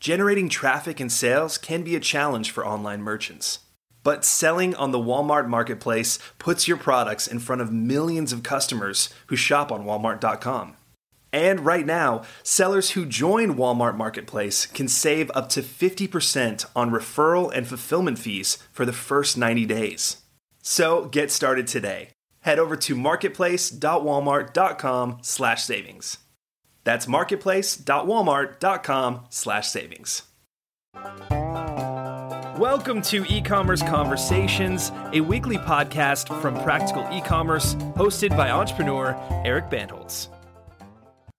Generating traffic and sales can be a challenge for online merchants. But selling on the Walmart Marketplace puts your products in front of millions of customers who shop on Walmart.com. And right now, sellers who join Walmart Marketplace can save up to 50% on referral and fulfillment fees for the first 90 days. So get started today. Head over to marketplace.walmart.com/savings. That's marketplace.walmart.com/savings. Welcome to E-Commerce Conversations, a weekly podcast from Practical E-Commerce, hosted by entrepreneur Eric Bandholz.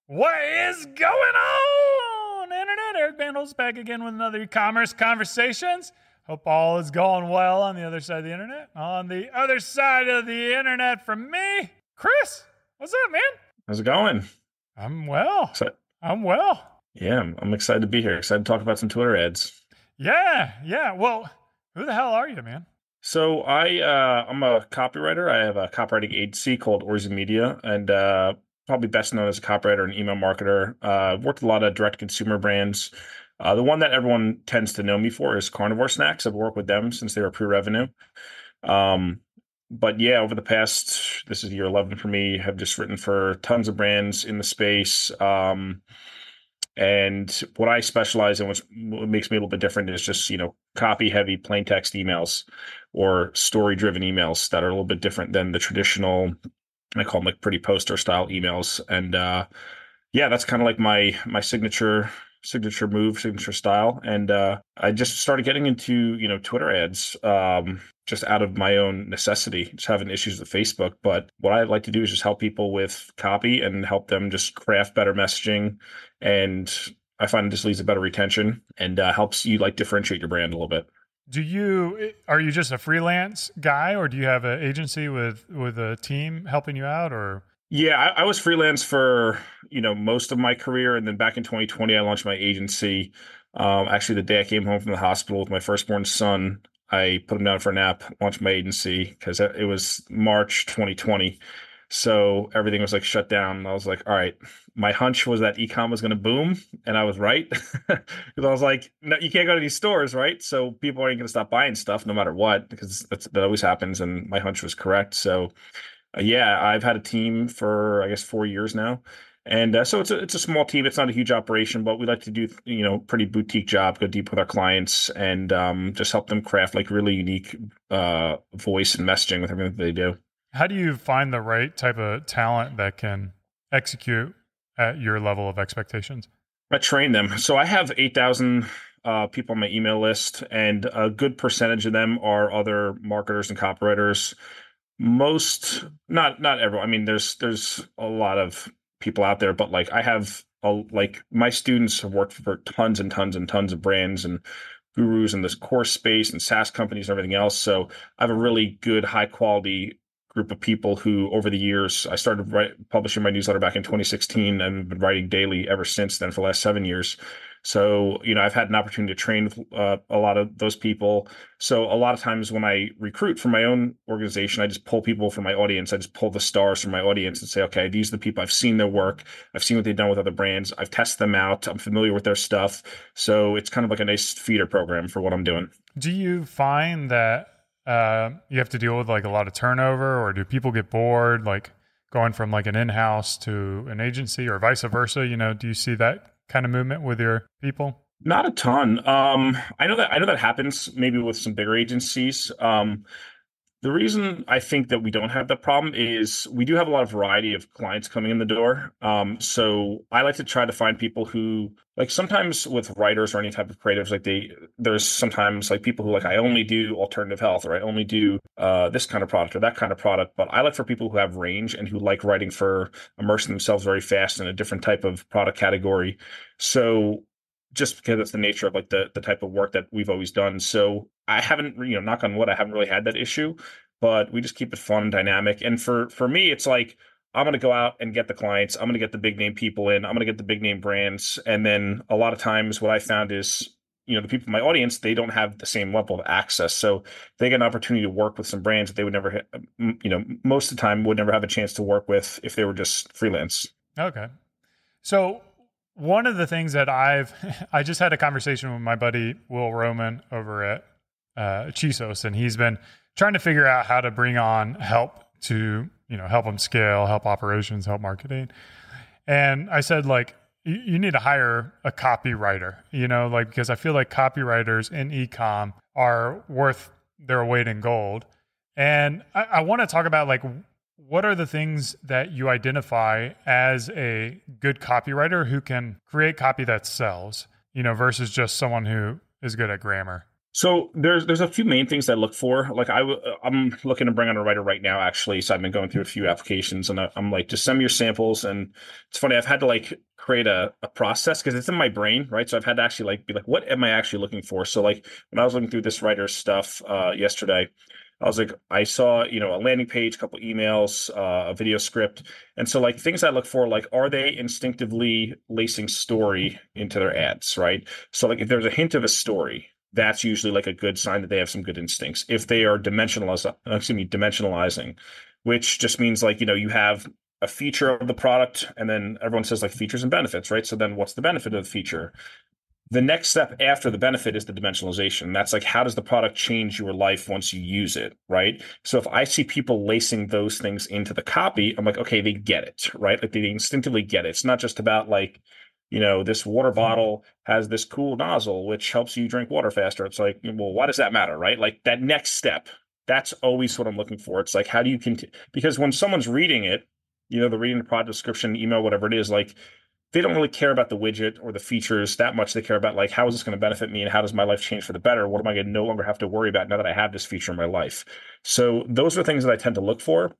What is going on, Internet? Eric Bandholz back again with another E-Commerce Conversations. Hope all is going well on the other side of the Internet. On the other side of the Internet from me, Chris. What's up, man? How's it going? I'm well. I'm well. Yeah, I'm excited to be here. Excited to talk about some Twitter ads. Yeah. Well, who the hell are you, man? So I'm a copywriter. I have a copywriting agency called Orzy Media, and probably best known as a copywriter and email marketer. Worked with a lot of direct consumer brands. The one that everyone tends to know me for is Carnivore Snacks. I've worked with them since they were pre-revenue. But yeah, over the past, this is year 11 for me, have just written for tons of brands in the space. And what I specialize in, what makes me a little bit different, is just, copy heavy plain text emails or story driven emails that are a little bit different than the traditional, I call them like pretty poster style emails. And yeah, that's kind of like my signature move, signature style. And I just started getting into, Twitter ads just out of my own necessity, just having issues with Facebook. But what I like to do is just help people with copy and help them just craft better messaging. And I find it just leads to better retention and helps you differentiate your brand a little bit. Are you just a freelance guy, or do you have an agency with a team helping you out, or? Yeah, I was freelance for, most of my career. And then back in 2020, I launched my agency. Actually, the day I came home from the hospital with my firstborn son, I put him down for a nap, launched my agency because it was March 2020. So everything was shut down. I was like, all right, my hunch was that e-com was going to boom. And I was right. Because I was like, no, you can't go to these stores, right? So people aren't going to stop buying stuff no matter what, because that always happens. And my hunch was correct. So yeah, I've had a team for, I guess, 4 years now. And so it's a small team. It's not a huge operation, but we like to do, pretty boutique job, go deep with our clients and just help them craft really unique voice and messaging with everything that they do. How do you find the right type of talent that can execute at your level of expectations? I train them. So I have 8,000 people on my email list, and a good percentage of them are other marketers and copywriters. Most, not everyone. I mean, there's a lot of people out there, but I have my students have worked for tons and tons and tons of brands and gurus in this course space and SaaS companies and everything else. So I have a really good, high quality group of people who, over the years, I started publishing my newsletter back in 2016 and I've been writing daily ever since then for the last 7 years. So, I've had an opportunity to train a lot of those people. So a lot of times when I recruit for my own organization, I just pull people from my audience. I just pull the stars from my audience and say, okay, these are the people I've seen their work. I've seen what they've done with other brands. I've tested them out. I'm familiar with their stuff. So it's kind of like a nice feeder program for what I'm doing. Do you find that you have to deal with a lot of turnover, or do people get bored, going from an in-house to an agency, or vice versa? Do you see that kind of movement with your people? Not a ton. I know that happens maybe with some bigger agencies. The reason I think that we don't have that problem is we do have a lot of variety of clients coming in the door. So I like to try to find people who, sometimes with writers or any type of creatives, there's sometimes people who I only do alternative health, or I only do this kind of product or that kind of product. But I like for people who have range and who like writing for immersing themselves very fast in a different type of product category. So just because it's the nature of the type of work that we've always done. So I haven't, knock on wood, I haven't really had that issue, but we just keep it fun and dynamic. And for me, it's I'm going to go out and get the clients. I'm going to get the big name people in. I'm going to get the big name brands. And then a lot of times what I found is, the people in my audience, they don't have the same level of access. So they get an opportunity to work with some brands that they would never, most of the time would never have a chance to work with if they were just freelance. Okay. So one of the things that I just had a conversation with my buddy Will Roman over at Chisos, and he's been trying to figure out how to bring on help to, help him scale, help operations, help marketing. And I said, like, you need to hire a copywriter, because I feel like copywriters in e-com are worth their weight in gold. And I want to talk about, like, what are the things that you identify as a good copywriter who can create copy that sells, versus just someone who is good at grammar? So there's a few main things that I look for. Like I'm looking to bring on a writer right now, actually. So I've been going through a few applications, and I'm like, just send me your samples. And it's funny, I've had to like create a process because it's in my brain, right? So I've had to actually like be like, what am I actually looking for? So like when I was looking through this writer's stuff yesterday, I was like, I saw, a landing page, a couple emails, a video script. And so like things I look for, like, are they instinctively lacing story into their ads, right? So like if there's a hint of a story, that's usually like a good sign that they have some good instincts. If they are dimensionalizing, which just means like, you have a feature of the product and then everyone says like features and benefits, right? So then what's the benefit of the feature? The next step after the benefit is the dimensionalization. That's like, how does the product change your life once you use it, right? So if I see people lacing those things into the copy, I'm like, okay, they get it, right? Like they instinctively get it. It's not just about like, this water bottle has this cool nozzle, which helps you drink water faster. It's like, well, why does that matter, right? Like that next step, that's always what I'm looking for. It's like, how do you continue? Because when someone's reading it, they're reading the product description, email, whatever it is, like, they don't really care about the widget or the features that much. They care about like, how is this going to benefit me and how does my life change for the better? What am I going to no longer have to worry about now that I have this feature in my life? So those are things that I tend to look for.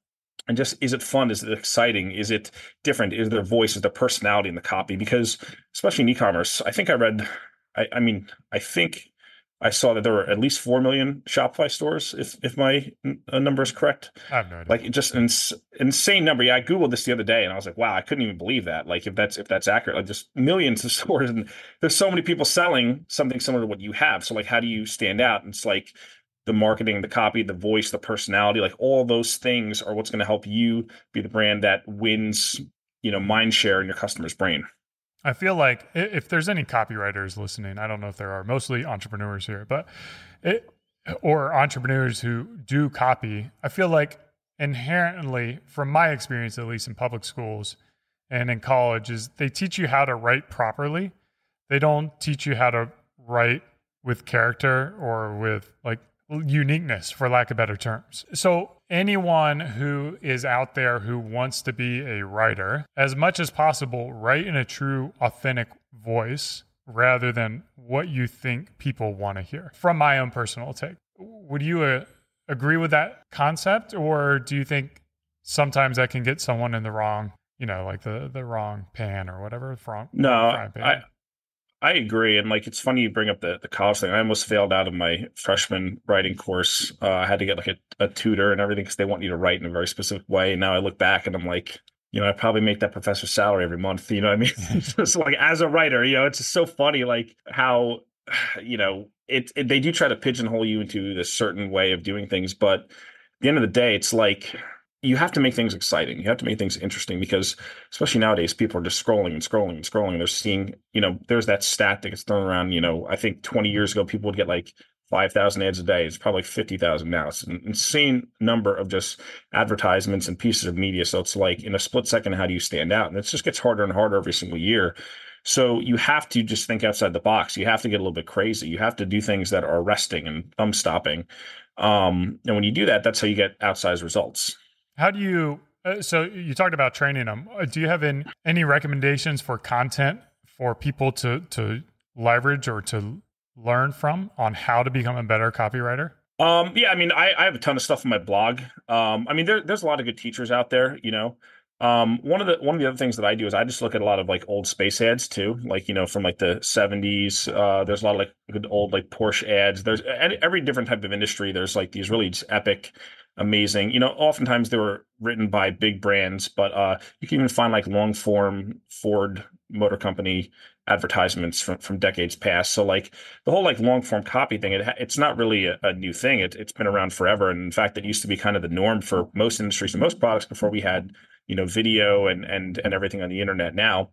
And just, is it fun? Is it exciting? Is it different? Is there voice? Is there personality in the copy? Because especially in e-commerce, I think I read, I think I saw that there were at least 4 million Shopify stores, if my number is correct. I have no idea. Like just insane number. Yeah, I Googled this the other day and I was like, wow, I couldn't even believe that. Like if that's accurate, like just millions of stores, and there's so many people selling something similar to what you have. So like, how do you stand out? And it's like the marketing, the copy, the voice, the personality, like all those things are what's going to help you be the brand that wins, mind share in your customer's brain. I feel like if there's any copywriters listening, I don't know if there are, mostly entrepreneurs here, or entrepreneurs who do copy, I feel like inherently, from my experience, at least in public schools and in college, is they teach you how to write properly. They don't teach you how to write with character or with like uniqueness, for lack of better terms. So anyone who is out there who wants to be a writer, as much as possible, write in a true, authentic voice rather than what you think people want to hear. From my own personal take, would you agree with that concept, or do you think sometimes that can get someone in the wrong, like the wrong pan or whatever? No, I agree. And like, it's funny you bring up the college thing. I almost failed out of my freshman writing course. I had to get like a tutor and everything because they want you to write in a very specific way. And now I look back and I'm like, I probably make that professor's salary every month. You know what I mean? Just like as a writer, it's just so funny, like how, they do try to pigeonhole you into this certain way of doing things. But at the end of the day, it's like, you have to make things exciting. You have to make things interesting because especially nowadays, people are just scrolling and scrolling and scrolling. They're seeing, there's that stat that gets thrown around, I think 20 years ago, people would get like 5,000 ads a day. It's probably 50,000 now. It's an insane number of just advertisements and pieces of media. So it's like in a split second, how do you stand out? And it just gets harder and harder every single year. So you have to just think outside the box. You have to get a little bit crazy. You have to do things that are arresting and thumb stopping. And when you do that, that's how you get outsized results. How do you, so you talked about training them. Do you have any recommendations for content for people to leverage or to learn from on how to become a better copywriter? Yeah, I have a ton of stuff on my blog. There's a lot of good teachers out there, one of the other things that I do is I just look at a lot of like old space ads too, like, from like the 70s. There's a lot of like good old like Porsche ads. There's every different type of industry. There's like these really just epic, amazing, oftentimes they were written by big brands, but you can even find like long form Ford Motor Company advertisements from decades past. So like the whole like long form copy thing, it's not really a new thing. It's been around forever. And in fact, it used to be kind of the norm for most industries and most products before we had, video and everything on the internet now.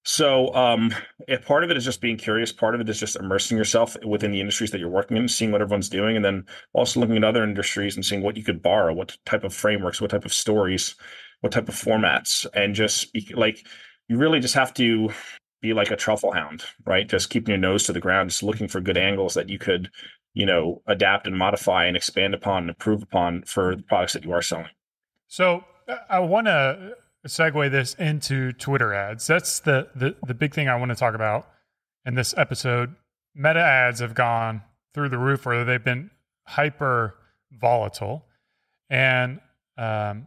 So, if part of it is just being curious, part of it is just immersing yourself within the industries that you're working in, seeing what everyone's doing, and then also looking at other industries and seeing what you could borrow, what type of frameworks, what type of stories, what type of formats, and just like you really just have to be like a truffle hound, right? Just keeping your nose to the ground, just looking for good angles that you could, adapt and modify and expand upon and improve upon for the products that you are selling. So I want to segue this into Twitter ads. That's the big thing I want to talk about in this episode. Meta ads have gone through the roof, or they've been hyper volatile. And I'm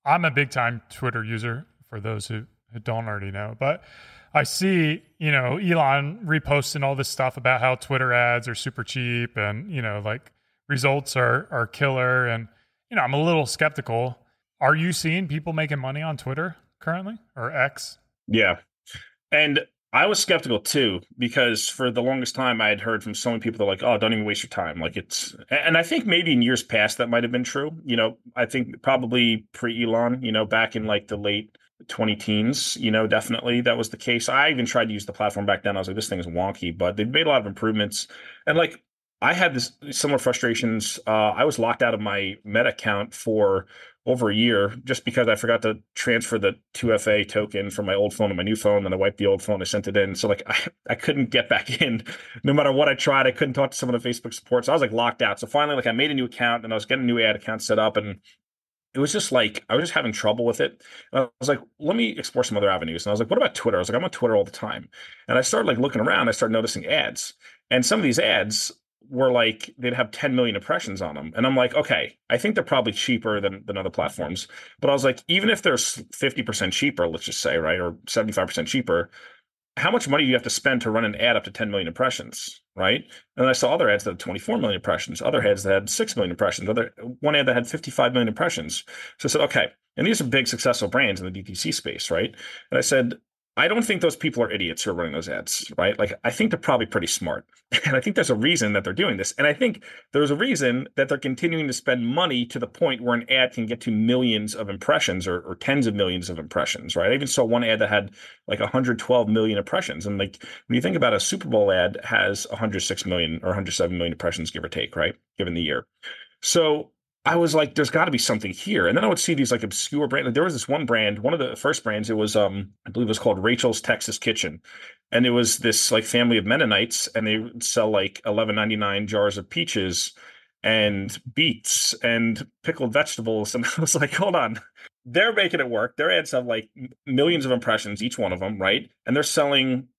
a big time Twitter user, for those who don't already know. But I see, Elon reposting all this stuff about how Twitter ads are super cheap and, like results are killer. And, I'm a little skeptical. Are you seeing people making money on Twitter currently, or X? Yeah. And I was skeptical too, because for the longest time I had heard from so many people that are like, oh, don't even waste your time. Like and I think maybe in years past that might have been true. I think probably pre-Elon, back in like the late 20 teens, definitely that was the case. I even tried to use the platform back then. I was like, this thing is wonky, but they've made a lot of improvements. And like, I had this similar frustrations. I was locked out of my Meta account for over a year just because I forgot to transfer the 2FA token from my old phone to my new phone. Then I wiped the old phone. I sent it in. So like I couldn't get back in no matter what I tried. I couldn't talk to someone on Facebook support. So I was like locked out. So finally, like I made a new account and I was getting a new ad account set up, and it was just like I was just having trouble with it. And I was like, let me explore some other avenues. And I was like, what about Twitter? I was like, I'm on Twitter all the time. And I started like looking around. I started noticing ads. And some of these ads were like they'd have 10 million impressions on them. And I'm like, okay, I think they're probably cheaper than other platforms. But I was like, even if they're 50% cheaper, let's just say, right, or 75% cheaper, how much money do you have to spend to run an ad up to 10 million impressions, right? And then I saw other ads that had 24 million impressions, other ads that had 6 million impressions, one ad that had 55 million impressions. So I said, okay, and these are big successful brands in the DTC space, right? And I said, I don't think those people are idiots who are running those ads, right? Like, I think they're probably pretty smart. And I think there's a reason that they're doing this. And I think there's a reason that they're continuing to spend money to the point where an ad can get to millions of impressions or tens of millions of impressions, right? I even saw one ad that had like 112 million impressions. And like, when you think about a Super Bowl ad has 106 million or 107 million impressions, give or take, right? Given the year. So I was like, there's got to be something here. And then I would see these like obscure brands. Like, there was this one brand, one of the first brands, it was, I believe it was called Rachel's Texas Kitchen. And it was this like family of Mennonites, and they would sell like 11.99 jars of peaches and beets and pickled vegetables. And I was like, hold on, they're making it work. Their ads have like millions of impressions, each one of them, right? And they're selling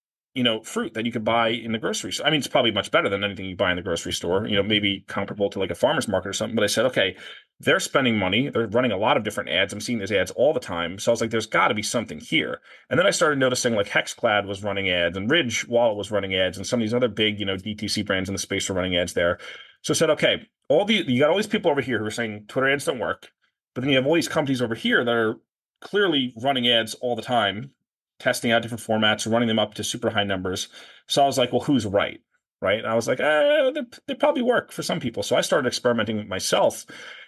fruit that you could buy in the grocery store. I mean, it's probably much better than anything you buy in the grocery store, maybe comparable to like a farmer's market or something. But I said, okay, they're spending money. They're running a lot of different ads. I'm seeing these ads all the time. So I was like, there's got to be something here. And then I started noticing like Hexclad was running ads, and Ridge Wallet was running ads, and some of these other big, DTC brands in the space were running ads there. So I said, okay, you got all these people over here who are saying Twitter ads don't work. But then you have all these companies over here that are clearly running ads all the time, testing out different formats, running them up to super high numbers. So I was like, well, who's right? Right. And I was like, they probably work for some people. So I started experimenting myself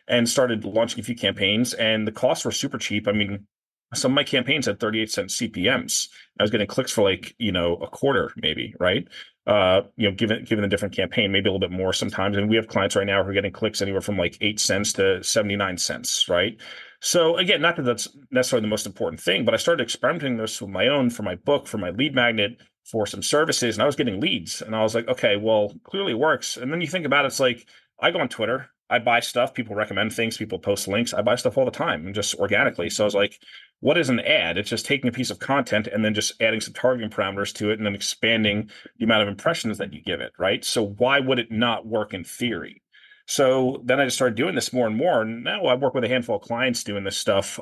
and started launching a few campaigns, and the costs were super cheap. I mean, some of my campaigns had 38-cent CPMs. I was getting clicks for like, a quarter maybe, right? Given the different campaign, maybe a little bit more sometimes. And we have clients right now who are getting clicks anywhere from like 8 cents to 79 cents, right? So again, not that that's necessarily the most important thing, but I started experimenting this with my own, for my book, for my lead magnet, for some services, and I was getting leads. And I was like, okay, well, clearly it works. And then you think about it, it's like, I go on Twitter, I buy stuff, people recommend things, people post links, I buy stuff all the time, and just organically. So I was like, what is an ad? It's just taking a piece of content and then just adding some targeting parameters to it and then expanding the amount of impressions that you give it, right? So why would it not work in theory? So then I just started doing this more and more. And now I work with a handful of clients doing this stuff,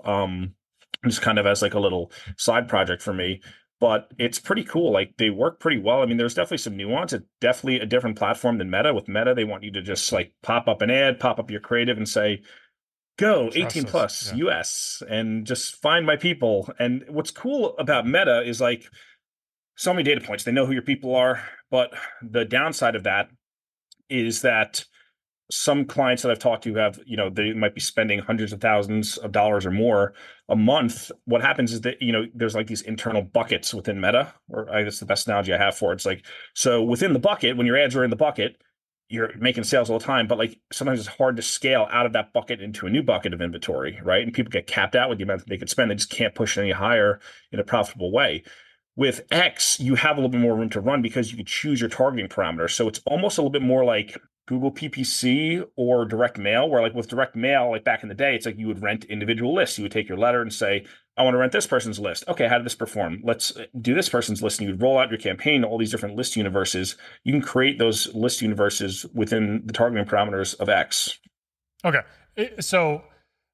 just kind of as like a little side project for me. But it's pretty cool. Like, they work pretty well. I mean, there's definitely some nuance. It's definitely a different platform than Meta. With Meta, they want you to just like pop up an ad, pop up your creative and say, go 18 plus US and just find my people. And what's cool about Meta is like so many data points. They know who your people are. But the downside of that is that some clients that I've talked to have, they might be spending hundreds of thousands of dollars or more a month. What happens is that, there's like these internal buckets within Meta, or I guess the best analogy I have for it. It's like, so within the bucket, when your ads are in the bucket, you're making sales all the time, but like sometimes it's hard to scale out of that bucket into a new bucket of inventory, right? And people get capped out with the amount that they could spend. They just can't push it any higher in a profitable way. With X, you have a little bit more room to run because you could choose your targeting parameters. So it's almost a little bit more like Google PPC or direct mail, where like with direct mail, like back in the day, it's like you would rent individual lists. You would take your letter and say, I want to rent this person's list. Okay, how did this perform? Let's do this person's list. And you would roll out your campaign to all these different list universes. You can create those list universes within the targeting parameters of X. Okay. So,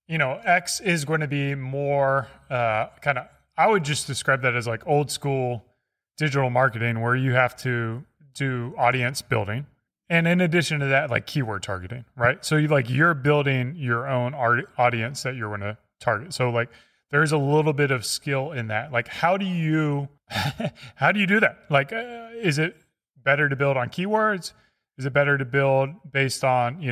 X is going to be more kind of, I would just describe that as like old school digital marketing where you have to do audience building. And in addition to that, like keyword targeting, right? So you're building your own audience that you're going to target. So like there's a little bit of skill in that. Like how do you do that? Like is it better to build on keywords? Is it better to build based on,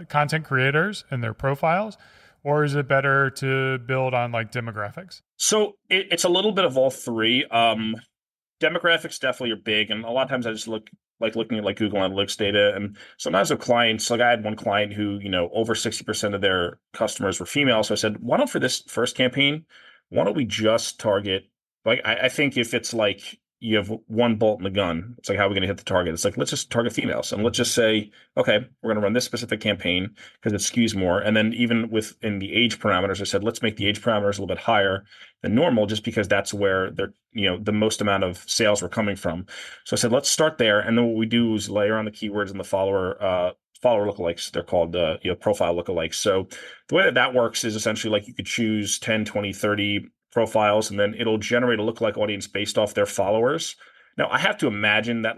content creators and their profiles? Or is it better to build on like demographics? So it's a little bit of all three. Demographics definitely are big. And a lot of times I just looking at like Google Analytics data. And sometimes with clients, like I had one client who, over 60% of their customers were female. So I said, why don't for this first campaign, why don't we just target, like, I think if it's like you have one bolt in the gun, it's like, how are we going to hit the target? It's like, let's just target females and let's just say, okay, we're going to run this specific campaign because it skews more. And then even within the age parameters, I said, let's make the age parameters a little bit higher than normal, just because that's where they're, the most amount of sales were coming from. So I said, let's start there. And then what we do is layer on the keywords and the follower lookalikes. They're called profile lookalikes. So the way that works is essentially like you could choose 10, 20, 30 profiles, and then it'll generate a lookalike audience based off their followers. Now, I have to imagine that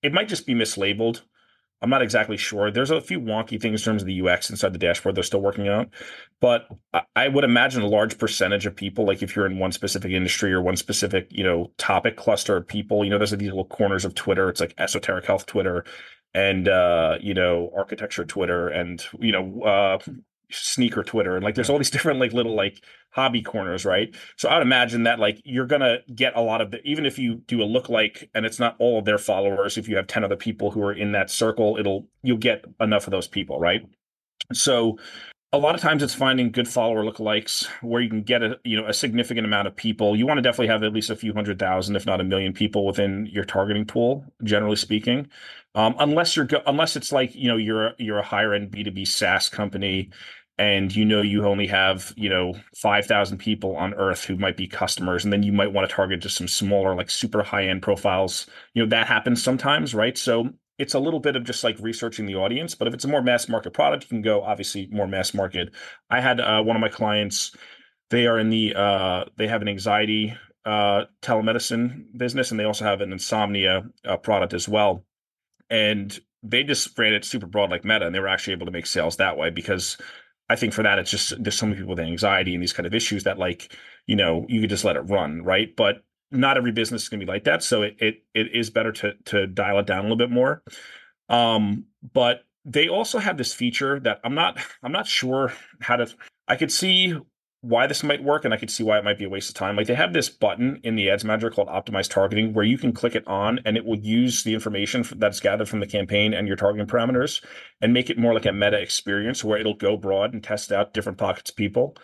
it might just be mislabeled. I'm not exactly sure. There's a few wonky things in terms of the UX inside the dashboard they're still working on. But I would imagine a large percentage of people, like if you're in one specific industry or one specific, topic cluster of people, there's these little corners of Twitter. It's like esoteric health Twitter and, architecture Twitter and, sneaker Twitter. And like, there's all these different like little like hobby corners, right? So I would imagine that like you're going to get a lot of even if you do a lookalike and it's not all of their followers, if you have 10 other people who are in that circle, you'll get enough of those people, right? So a lot of times it's finding good follower lookalikes where you can get a significant amount of people. You want to definitely have at least a few 100,000, if not 1 million people within your targeting pool, generally speaking. Unless it's like, you're a higher end B2B SaaS company and you only have 5,000 people on earth who might be customers, and then you might want to target just some smaller like super high end profiles. That happens sometimes, right? So it's a little bit of just like researching the audience. But if it's a more mass market product, you can go obviously more mass market. I had one of my clients, they are they have an anxiety telemedicine business, and they also have an insomnia product as well. And they just ran it super broad like Meta, and they were actually able to make sales that way because I think for that, it's just there's so many people with anxiety and these kind of issues that like, you could just let it run, right? But not every business is going to be like that. So it is better to dial it down a little bit more. But they also have this feature that I'm not sure I could see why this might work, and I could see why it might be a waste of time. Like they have this button in the ads manager called optimized targeting where you can click it on and it will use the information that's gathered from the campaign and your targeting parameters and make it more like a meta experience where it'll go broad and test out different pockets of people.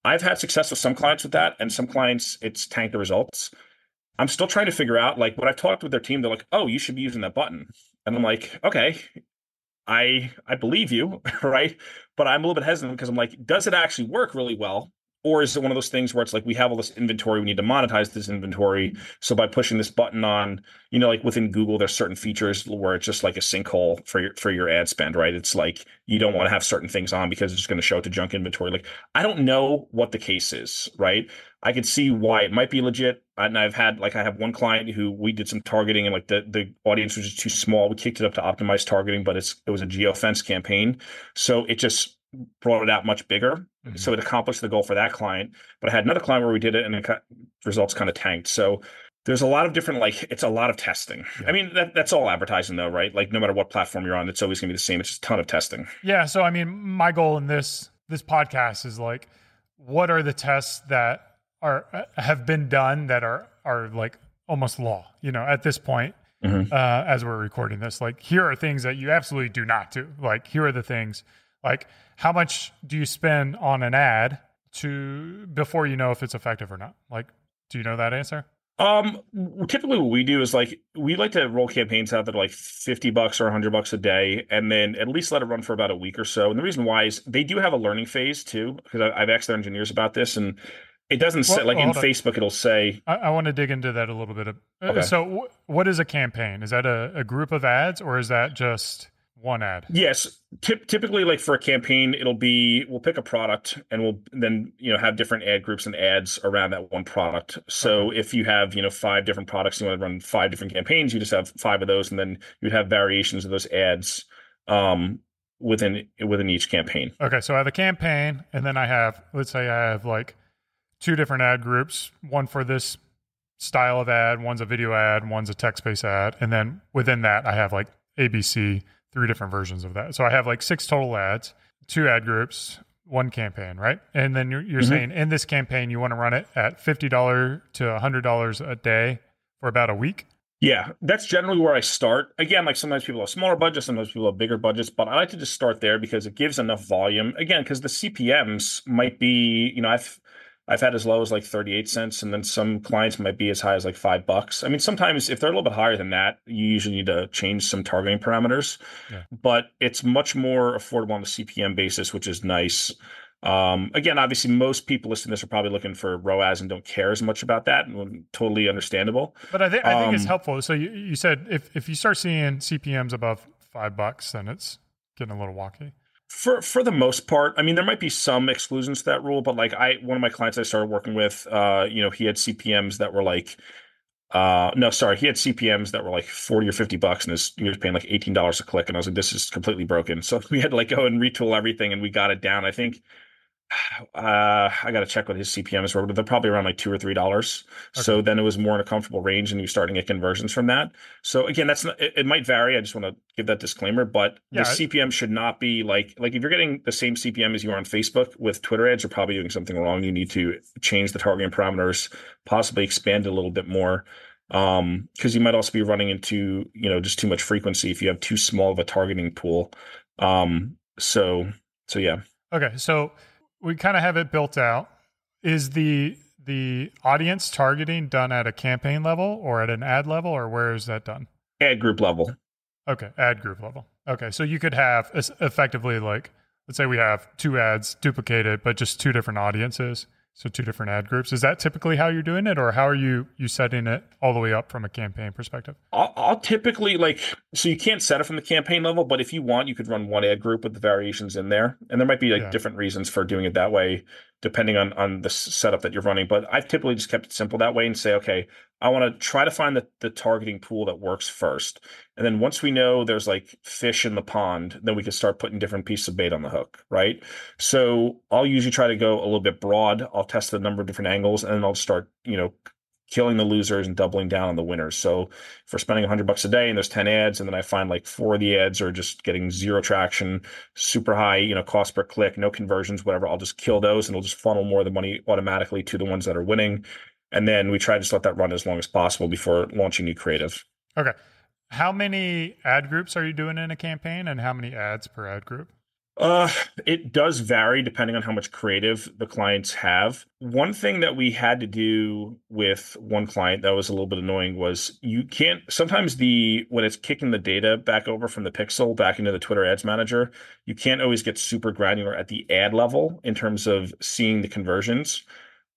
I've had success with some clients with that, and some clients it's tanked the results. I'm still trying to figure out, like, when I've talked with their team, they're like, oh, you should be using that button. And I'm like, okay, I believe you, right? But I'm a little bit hesitant because I'm like, does it actually work really well? Or is it one of those things where it's like, we have all this inventory, we need to monetize this inventory. So by pushing this button on, like within Google, there's certain features where it's just like a sinkhole for your ad spend, right? It's like, you don't want to have certain things on because it's just going to show it to junk inventory. Like, I don't know what the case is, right? I could see why it might be legit. And I have one client who we did some targeting and like the audience was just too small. We kicked it up to optimized targeting, but it was a geofence campaign. So it just brought it out much bigger. Mm-hmm. So it accomplished the goal for that client. But I had another client where we did it and results kind of tanked. So There's a lot of different, like, it's a lot of testing. I Yeah. mean, that's all advertising though, right? Like no matter what platform you're on, it's always gonna be the same. It's just a ton of testing. Yeah. So I mean, my goal in this podcast is like, what are the tests that have been done that are like almost law, at this point, as we're recording this. Like, here are things that you absolutely do not do. Like, here are the things. Like, how much do you spend on an ad before you know if it's effective or not? Like, do you know that answer? Typically what we do is like we like to roll campaigns out that are like $50 or $100 a day, and then at least let it run for about a week or so. And the reason why is they do have a learning phase too, because I've asked their engineers about this, and it doesn't say like in Facebook it'll say. I want to dig into that a little bit. Okay. So what is a campaign? Is that a group of ads, or is that just one ad? Yes. Typically, like for a campaign, we'll pick a product and we'll then, have different ad groups and ads around that one product. So if you have, 5 different products, you want to run 5 different campaigns, you just have 5 of those, and then you'd have variations of those ads within each campaign. Okay. So I have a campaign, and then let's say I have like 2 different ad groups, one for this style of ad, one's a video ad, one's a text-based ad. And then within that, I have like ABC, 3 different versions of that. So I have like 6 total ads, 2 ad groups, 1 campaign, right? And then you're saying in this campaign, you want to run it at $50 to $100 a day for about a week? Yeah, that's generally where I start. Again, like sometimes people have smaller budgets, sometimes people have bigger budgets, but I like to just start there because it gives enough volume. Again, because the CPMs might be, I've had as low as like 38 cents, and then some clients might be as high as like $5. I mean, sometimes if they're a little bit higher than that, you usually need to change some targeting parameters, but it's much more affordable on the CPM basis, which is nice. Again, obviously most people listening to this are probably looking for ROAS and don't care as much about that, and totally understandable. But I think it's helpful. So you said if you start seeing CPMs above $5, then it's getting a little wonky. For the most part, I mean, there might be some exclusions to that rule, but like one of my clients I started working with, he had CPMs that were like, he had CPMs that were like $40 or $50, and he was paying like $18 a click, and I was like, this is completely broken. So we had to like go and retool everything, and we got it down. I think I got to check what his CPMs were, but they're probably around like $2 or $3. Okay. So then it was more in a comfortable range, and you starting to get conversions from that. So again, it might vary. I just want to give that disclaimer, but the CPM should not be like if you're getting the same CPM as you are on Facebook with Twitter ads, you're probably doing something wrong. You need to change the targeting parameters, possibly expand it a little bit more. Because you might also be running into, just too much frequency if you have too small of a targeting pool. So yeah. Okay. So we kind of have it built out. Is the audience targeting done at a campaign level or at an ad level, or where is that done? Ad group level. Okay. Ad group level. Okay. So you could have effectively, like, let's say we have 2 ads duplicated, but just 2 different audiences. So 2 different ad groups. Is that typically how you're doing it, or how are you setting it all the way up from a campaign perspective? I'll typically so you can't set it from the campaign level, but if you want, you could run one ad group with the variations in there. And there might be different reasons for doing it that way, depending on the setup that you're running. But I've typically just kept it simple that way and say, okay, I want to try to find the targeting pool that works first. And then once we know there's like fish in the pond, then we can start putting different pieces of bait on the hook, right? So I'll usually try to go a little bit broad. I'll test a number of different angles, and then I'll start, killing the losers and doubling down on the winners. So if we're spending $100 a day and there's 10 ads, and then I find like 4 of the ads are just getting 0 traction, super high, cost per click, no conversions, whatever, I'll just kill those, and it'll just funnel more of the money automatically to the ones that are winning. And then we try to just let that run as long as possible before launching new creative. Okay. How many ad groups are you doing in a campaign, and how many ads per ad group? It does vary depending on how much creative the clients have. One thing that we had to do with one client that was a little bit annoying was sometimes when it's kicking the data back over from the pixel back into the Twitter ads manager, you can't always get super granular at the ad level in terms of seeing the conversions.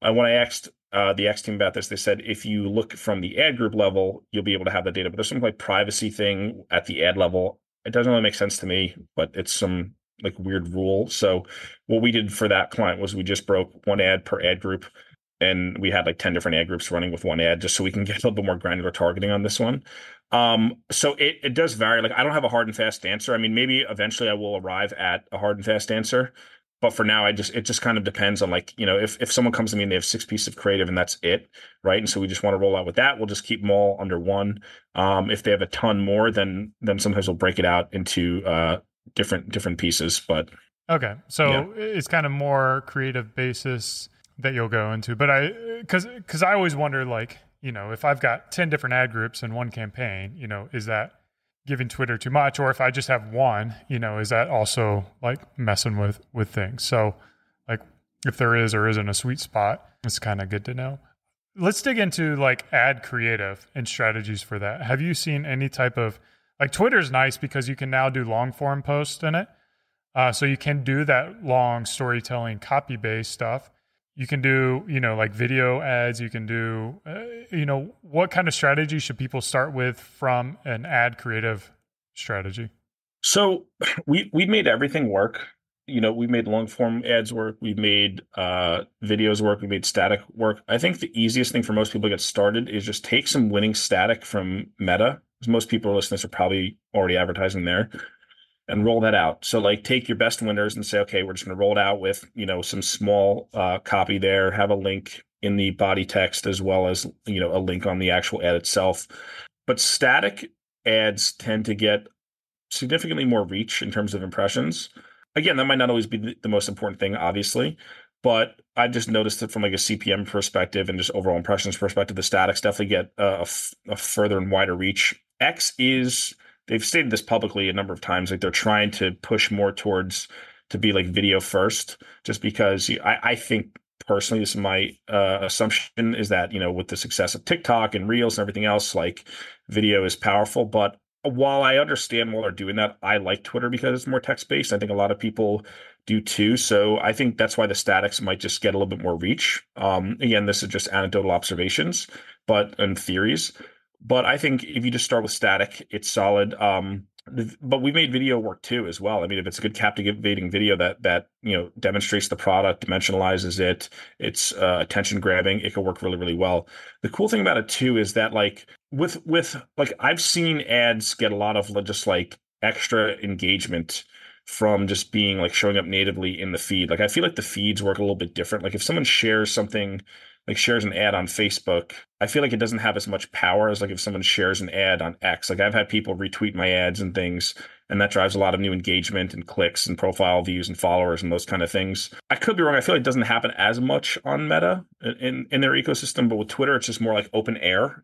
When I asked the X team about this, they said if you look from the ad group level, you'll be able to have the data. But there's some like privacy thing at the ad level. It doesn't really make sense to me, but it's some like weird rule. So what we did for that client was we just broke 1 ad per ad group, and we had like 10 different ad groups running with 1 ad, just so we can get a little bit more granular targeting on this one. So it does vary. Like, I don't have a hard and fast answer. I mean, maybe eventually I will arrive at a hard and fast answer. But for now, it just kind of depends on like, if someone comes to me and they have 6 pieces of creative and that's it, right? And so we just want to roll out with that. We'll just keep them all under one. If they have a ton more, then sometimes we'll break it out into different pieces. But Okay. So yeah. it's kind of more creative basis that you'll go into. But because I always wonder, like, if I've got 10 different ad groups in one campaign, is that giving Twitter too much? Or if I just have one, is that also like messing with things? So like if there is or isn't a sweet spot, it's kind of good to know. Let's dig into like ad creative and strategies for that. Have you seen any type of, like, Twitter's nice because you can now do long form posts in it. So you can do that long storytelling, copy-based stuff. You can do, like video ads. You can do, what kind of strategy should people start with from an ad creative strategy? So we made everything work. We made long form ads work. We made videos work. We made static work. I think the easiest thing for most people to get started is just take some winning static from Meta, because most people listening are probably already advertising there, and roll that out. So like take your best winners and say, okay, we're just going to roll it out with, some small copy there, have a link in the body text as well as, a link on the actual ad itself. But static ads tend to get significantly more reach in terms of impressions. Again, that might not always be the most important thing, obviously, but I just noticed that from like a CPM perspective and just overall impressions perspective, the statics definitely get a further and wider reach. They've stated this publicly a number of times, like they're trying to push more towards to be like video first, just because I think personally, this is my assumption, is that, with the success of TikTok and Reels and everything else, like video is powerful. But while I understand why they're doing that, I like Twitter because it's more text-based. I think a lot of people do too. So I think that's why the statics might just get a little bit more reach. Again, this is just anecdotal observations, and theories. But I think if you just start with static, it's solid. But we made video work too as well. I mean, if it's a good captivating video that demonstrates the product, dimensionalizes it, it's attention grabbing, it could work really, really well. The cool thing about it too is that like with like I've seen ads get a lot of just like extra engagement from just being like showing up natively in the feed. Like I feel like the feeds work a little bit different. Like if someone shares something, like shares an ad on Facebook, I feel like it doesn't have as much power as like if someone shares an ad on X. Like I've had people retweet my ads and things, and that drives a lot of new engagement and clicks and profile views and followers and those kind of things. I could be wrong. I feel like it doesn't happen as much on Meta in their ecosystem, but with Twitter, it's just more like open air,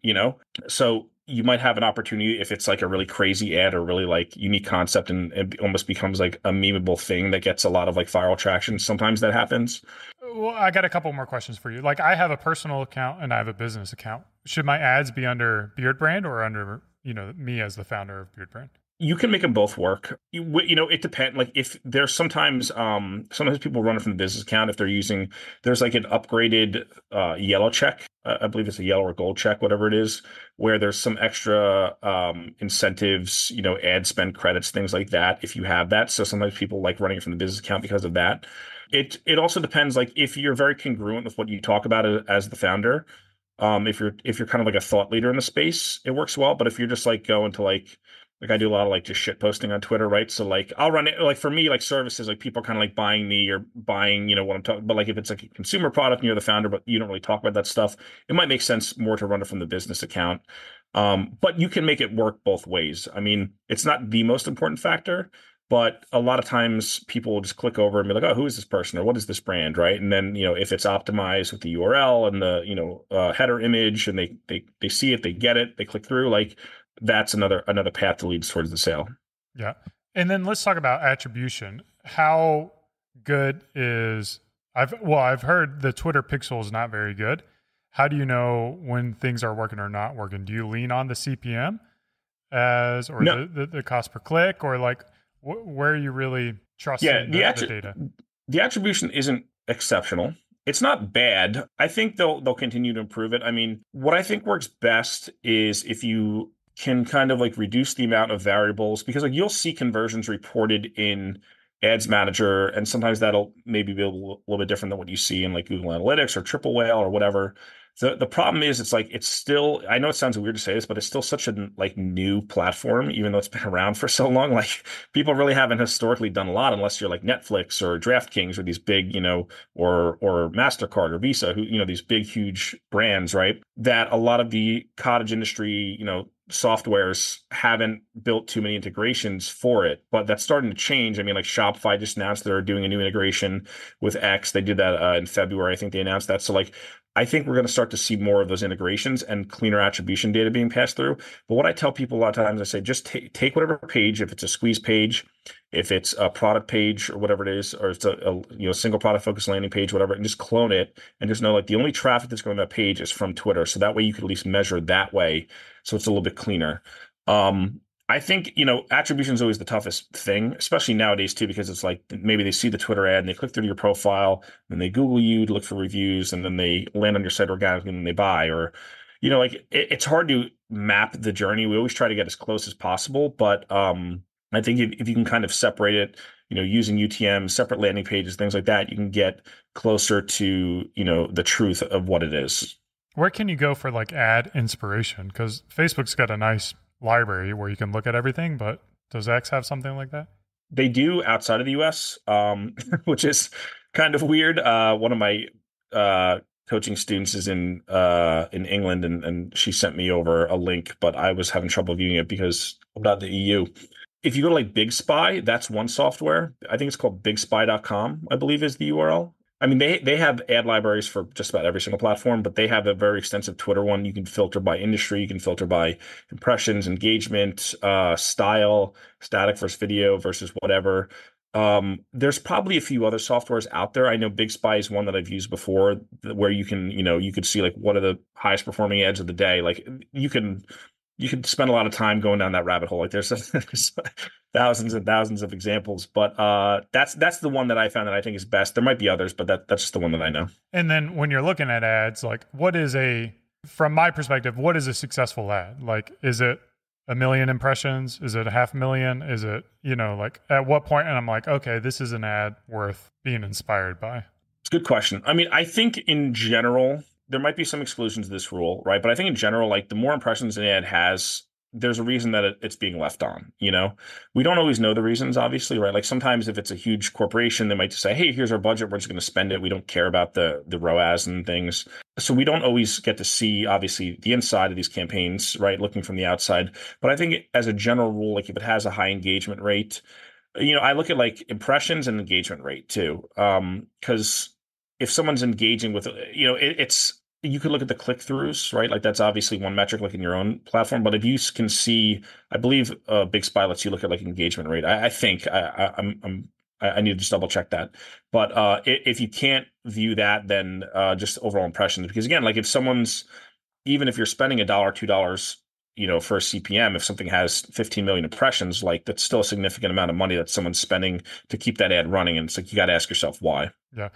So you might have an opportunity if it's like a really crazy ad or really like unique concept, and it almost becomes like a memeable thing that gets a lot of like viral traction. Sometimes that happens. Well, I got a couple more questions for you. Like I have a personal account and I have a business account. Should my ads be under Beard Brand or under, me as the founder of Beard Brand? You can make them both work. It depends. Like if there's sometimes people run it from the business account if they're using, there's like an upgraded yellow check. I believe it's a yellow or gold check, whatever it is, where there's some extra incentives, ad spend credits, things like that, if you have that. So sometimes people like running it from the business account because of that. It also depends, like if you're very congruent with what you talk about as the founder, if you're kind of like a thought leader in the space, it works well. But if you're just like going to like I do a lot of like just shit posting on Twitter, right? So like I'll run it like for me, like services, like people are kind of like buying me or buying, what I'm talking. But like if it's like a consumer product and you're the founder, but you don't really talk about that stuff, it might make sense more to run it from the business account. But you can make it work both ways. I mean, it's not the most important factor, but a lot of times people will just click over and be like, oh, who is this person or what is this brand, right? And then, if it's optimized with the URL and the, header image and they see it, they get it, they click through, like that's another path that leads towards the sale. Yeah. And then let's talk about attribution. How good is, I've heard the Twitter pixel is not very good. How do you know when things are working or not working? Do you lean on the CPM No. the cost per click, or like where are you really trusting the data? The attribution isn't exceptional. It's not bad. I think they'll continue to improve it. I mean, what I think works best is if you can kind of like reduce the amount of variables, because like you'll see conversions reported in Ads Manager, and sometimes that'll maybe be a little bit different than what you see in like Google Analytics or Triple Whale or whatever. The problem is it's like it's still, I know it sounds weird to say this, but it's still such a like new platform, even though it's been around for so long. Like people really haven't historically done a lot unless you're like Netflix or DraftKings or these big, or MasterCard or Visa, who, these big, huge brands, right? That a lot of the cottage industry, softwares haven't built too many integrations for it, but that's starting to change. I mean, like Shopify just announced they're doing a new integration with X. They did that in February. I think they announced that. So like, I think we're going to start to see more of those integrations and cleaner attribution data being passed through. But what I tell people a lot of times, I say, just take whatever page, if it's a squeeze page, if it's a product page or whatever it is, or it's a single product focused landing page, whatever, and just clone it and just know like the only traffic that's going to that page is from Twitter. So that way you can at least measure that way. So it's a little bit cleaner. I think, attribution is always the toughest thing, especially nowadays too, because it's like maybe they see the Twitter ad and they click through to your profile and they Google you to look for reviews and then they land on your site organically and then they buy, or, it's hard to map the journey. We always try to get as close as possible, but I think if you can kind of separate it, using UTM, separate landing pages, things like that, you can get closer to, the truth of what it is. Where can you go for like ad inspiration? Because Facebook's got a nice library where you can look at everything, but does X have something like that? They do outside of the US, which is kind of weird. One of my coaching students is in England, and she sent me over a link, but I was having trouble viewing it because I'm not in the EU. If you go to like Big Spy, that's one software. I think it's called bigspy.com, I believe is the URL. I mean, they have ad libraries for just about every single platform, but they have a very extensive Twitter one. You can filter by industry. You can filter by impressions, engagement, style, static versus video versus whatever. There's probably a few other softwares out there. I know Big Spy is one that I've used before where you can, you could see like what are the highest performing ads of the day. Like you can spend a lot of time going down that rabbit hole. Like there's thousands and thousands of examples, but that's the one that I found that I think is best. There might be others, but that's just the one that I know. And then when you're looking at ads, like from my perspective, what is a successful ad? Like, is it 1 million impressions? Is it 500,000? Is it, like at what point? And I'm like, okay, this is an ad worth being inspired by. It's a good question. I mean, I think in general, there might be some exclusions to this rule, right? But I think in general, like the more impressions an ad has, there's a reason that it's being left on, We don't always know the reasons, obviously, right? Like sometimes if it's a huge corporation, they might just say, hey, here's our budget. We're just going to spend it. We don't care about the ROAS and things. So we don't always get to see, obviously, the inside of these campaigns, right? Looking from the outside. But I think as a general rule, like if it has a high engagement rate, I look at like impressions and engagement rate too. Because if someone's engaging with, you could look at the click-throughs, right? Like that's obviously one metric, like in your own platform. But if you can see, I believe Big Spy lets you look at like engagement rate. I think I need to just double check that. But if you can't view that, then just overall impressions, because again, like even if you're spending $1, $2, for a CPM, if something has 15 million impressions, like that's still a significant amount of money that someone's spending to keep that ad running. And it's like, you got to ask yourself why. Yeah.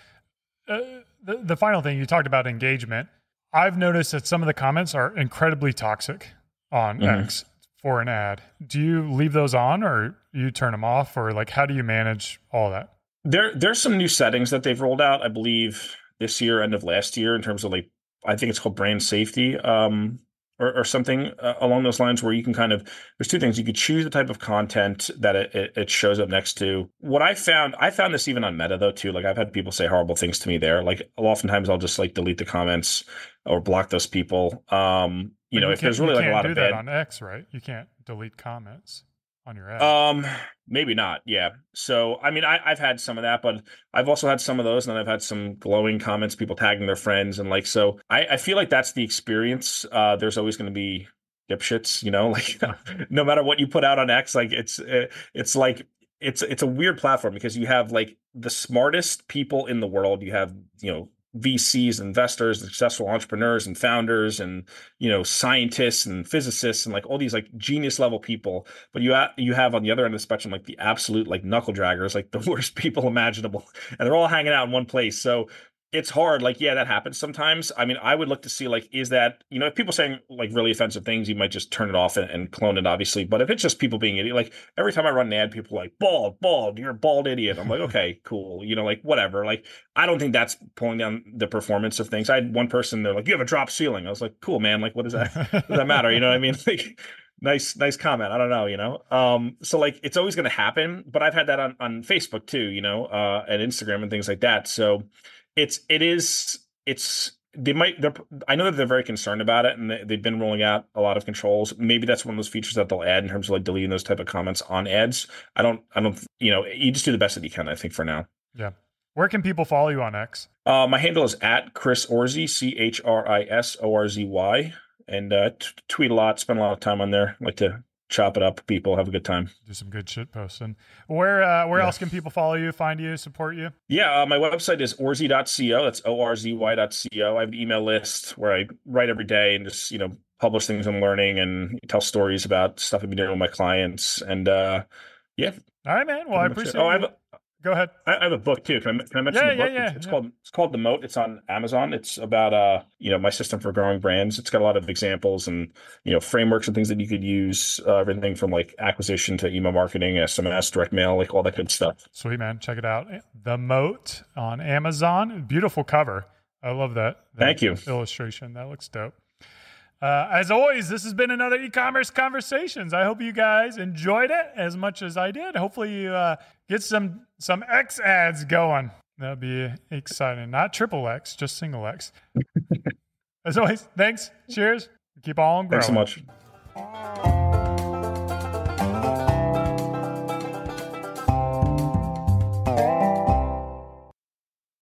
The final thing, you talked about engagement. I've noticed that some of the comments are incredibly toxic on X for an ad. Do you leave those on or you turn them off, or like, how do you manage all that? There's some new settings that they've rolled out, I believe this year, end of last year, in terms of like, I think it's called brand safety, or something along those lines, where you can there's two things. You could choose the type of content that it shows up next to. What I found this even on Meta though too. Like I've had people say horrible things to me there. Like oftentimes I'll just like delete the comments or block those people. If there's really like a lot of bad. You can't do that on X, right? You can't delete comments on your ad. Maybe not. Yeah. So, I mean, I've had some of that, but I've also had some of those, and then I've had some glowing comments, people tagging their friends. And like, so I feel like that's the experience. There's always going to be dipshits, like no matter what you put out on X, like it's a weird platform because you have like the smartest people in the world. You have, VCs, investors, successful entrepreneurs and founders, and scientists and physicists and like all these like genius level people. But you have on the other end of the spectrum like the absolute like knuckle draggers, like the worst people imaginable, and they're all hanging out in one place. So It's hard. Like, yeah, that happens sometimes. I mean, I would look to see, like, is that, if people saying like really offensive things, you might just turn it off and clone it, obviously. But if it's just people being idiot, like every time I run an ad, people are like, bald, you're a bald idiot. I'm like, okay, cool. Like whatever. Like, I don't think that's pulling down the performance of things. I had one person, they're like, you have a drop ceiling. I was like, cool, man. Like, what does that, does that matter? You know what I mean? Like, nice comment. I don't know. So like, it's always going to happen, but I've had that on Facebook too, and Instagram and things like that. So, I know that they're very concerned about it, and they've been rolling out a lot of controls. Maybe that's one of those features that they'll add in terms of like deleting those type of comments on ads. I don't, you just do the best that you can, I think, for now. Yeah. Where can people follow you on X? My handle is at Chris Orzy, ChrisOrzy, and tweet a lot, spend a lot of time on there. I like to chop it up, people have a good time. Do some good shit posting. Where else can people follow you, find you, support you? Yeah, my website is orzy.co. That's orzy.co. I have an email list where I write every day and just, publish things I'm learning and tell stories about stuff I've been doing with my clients. And yeah. All right, man. Well, I appreciate it. Go ahead. I have a book too. Can I mention the book? Yeah. It's called The Moat. It's on Amazon. It's about my system for growing brands. It's got a lot of examples and frameworks and things that you could use. Everything from like acquisition to email marketing, SMS, direct mail, like all that good stuff. Sweet, man. Check it out. The Moat on Amazon. Beautiful cover. I love that. Thank you. Illustration. That looks dope. As always, this has been another E-commerce Conversations. I hope you guys enjoyed it as much as I did. Hopefully you get some X ads going. That'd be exciting. Not triple X, just single X. As always, thanks. Cheers. Keep on growing. Thanks so much.